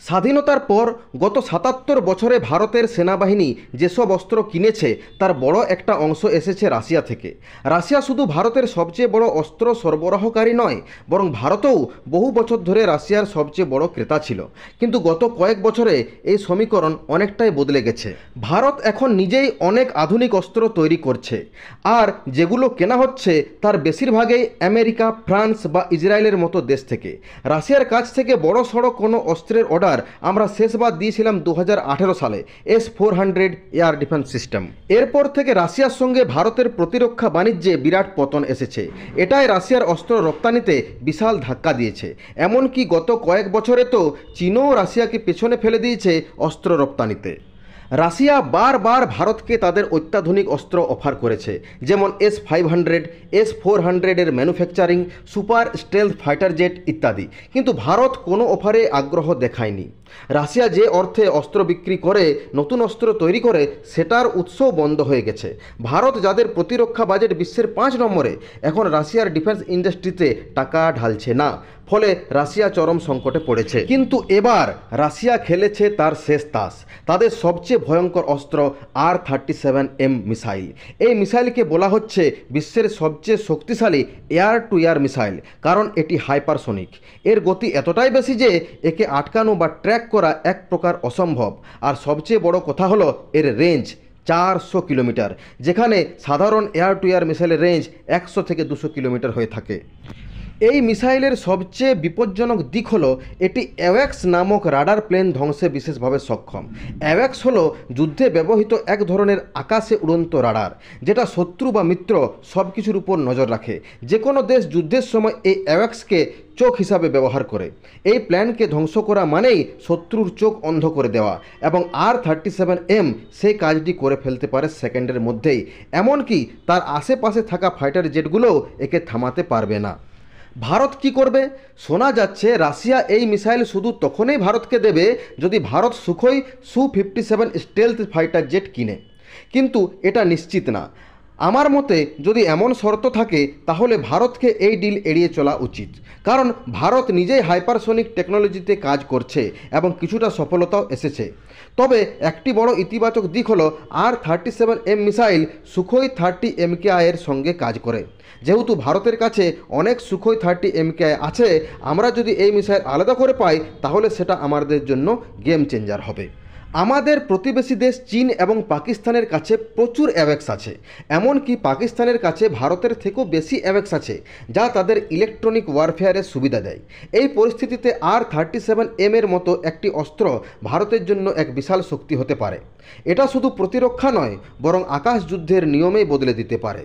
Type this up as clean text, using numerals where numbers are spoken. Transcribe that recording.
স্বাধীনতার পর গত ৭৭ বছরে ভারতের সেনাবাহিনী যেসব অস্ত্র কিনেছে তার বড় একটা অংশ এসেছে রাশিয়া থেকে। রাশিয়া শুধু ভারতের সবচেয়ে বড় অস্ত্র সরবরাহকারী নয়, বরং ভারতও বহু বছর ধরে রাশিয়ার সবচেয়ে বড় ক্রেতা ছিল। কিন্তু গত কয়েক বছরে এই সমীকরণ অনেকটাই বদলে গেছে। ভারত এখন নিজেই অনেক আধুনিক অস্ত্র তৈরি করছে, আর যেগুলো কেনা হচ্ছে তার বেশিরভাগই আমেরিকা, ফ্রান্স বা ইসরায়েলের মতো দেশ থেকে। রাশিয়ার কাছ থেকে বড় সড়ো কোনো অস্ত্রের অর্ডার আমরা শেষবার দিয়েছিলাম 2018 সালে S-400 এয়ার ডিফেন্স সিস্টেম। এরপর থেকে রাশিয়ার সঙ্গে ভারতের প্রতিরক্ষা বাণিজ্যে বিরাট পতন এসেছে। এটাই রাশিয়ার অস্ত্র রপ্তানিতে বিশাল ধাক্কা দিয়েছে। এমনকি গত কয়েক বছরে তো চীনও রাশিয়াকে পেছনে ফেলে দিয়েছে অস্ত্র রপ্তানিতে। রাশিয়া বারবার ভারতকে তাদের অত্যাধুনিক অস্ত্র অফার করেছে, যেমন S-500, S-400 এর manufacturing, super stealth fighter jet ইত্যাদি। কিন্তু ভারত কোনো অফারে আগ্রহ দেখায়নি। রাশিয়া যে অর্থে অস্ত্র বিক্রি করে, নতুন অস্ত্র তৈরি করে, সেটার উৎসও বন্ধ হয়ে গেছে। ভারত, যাদের প্রতিরক্ষা বাজেট বিশ্বের 5 নম্বরে, এখন রাশিয়ার ডিফেন্স ইন্ডাস্ট্রিতে টাকা ঢালছে না। ফলে রাশিয়া চরম সংকটে পড়েছে। কিন্তু এবার রাশিয়া খেলেছে তার শেষ তাস। তাদের সবচেয়ে ভয়ঙ্কর অস্ত্র R-37M মিসাইল। এই মিসাইলকে বলা হচ্ছে বিশ্বের সবচেয়ে শক্তিশালী এয়ার টু এয়ার মিসাইল, কারণ এটি হাইপারসোনিক। এর গতি এতটাই বেশি যে একে আটকানো বা ট্র্যাক করা এক প্রকার অসম্ভব। আর সবচেয়ে বড় কথা হলো এর রেঞ্জ 400 কিলোমিটার, যেখানে সাধারণ এয়ার টু এয়ার মিসাইলের রেঞ্জ 100 থেকে 200 কিলোমিটার হয়ে থাকে। এই মিসাইলের সবচেয়ে বিপজ্জনক দিক হলো এটি অ্যাওয়াক্স নামক রাডার প্লেন ধ্বংসে বিশেষভাবে সক্ষম। অ্যাওয়াক্স হলো যুদ্ধে ব্যবহৃত এক ধরনের আকাশে উড়ন্ত রাডার, যেটা শত্রু বা মিত্র সব কিছুর উপর নজর রাখে। যে কোনো দেশ যুদ্ধের সময় এই অ্যাওয়াক্সকে চোখ হিসাবে ব্যবহার করে। এই প্ল্যানকে ধ্বংস করা মানেই শত্রুর চোখ অন্ধ করে দেওয়া, এবং R-37M সেই কাজটি করে ফেলতে পারে সেকেন্ডের মধ্যেই। এমনকি তার আশেপাশে থাকা ফাইটার জেটগুলোও একে থামাতে পারবে না। ভারত কি করবে? শোনা যাচ্ছে রাশিয়া এই মিসাইল শুধু তখনই ভারতকে দেবে যদি Bharat Sukhoi Su-57 stealth fighter jet কিনে। কিন্তু এটা নিশ্চিত না। আমার মতে যদি এমন শর্ত থাকে তাহলে ভারতকে এই ডিল এড়িয়ে চলা উচিত, কারণ ভারত নিজেই হাইপারসোনিক টেকনোলজিতে কাজ করছে এবং কিছুটা সফলতাও এসেছে। তবে একটি বড় ইতিবাচক দিক হলো R-37M মিসাইল সুখোই 30 MKI এর সঙ্গে কাজ করে। যেহেতু ভারতের কাছে অনেক সুখোই 30 MKI আছে, আমরা যদি এই মিসাইল আলাদা করে পাই তাহলে সেটা আমাদের জন্য গেম চেঞ্জার হবে। আমাদের প্রতিবেশী দেশ চীন এবং পাকিস্তানের কাছে প্রচুর অ্যাওয়াক্স আছে। এমনকি পাকিস্তানের কাছে ভারতের থেকেও বেশি অ্যাওয়াক্স আছে, যা তাদের ইলেকট্রনিক ওয়ারফেয়ারের সুবিধা দেয়। এই পরিস্থিতিতে R-37M এর মতো একটি অস্ত্র ভারতের জন্য এক বিশাল শক্তি হতে পারে। এটা শুধু প্রতিরক্ষা নয়, বরং আকাশ যুদ্ধের নিয়মেই বদলে দিতে পারে।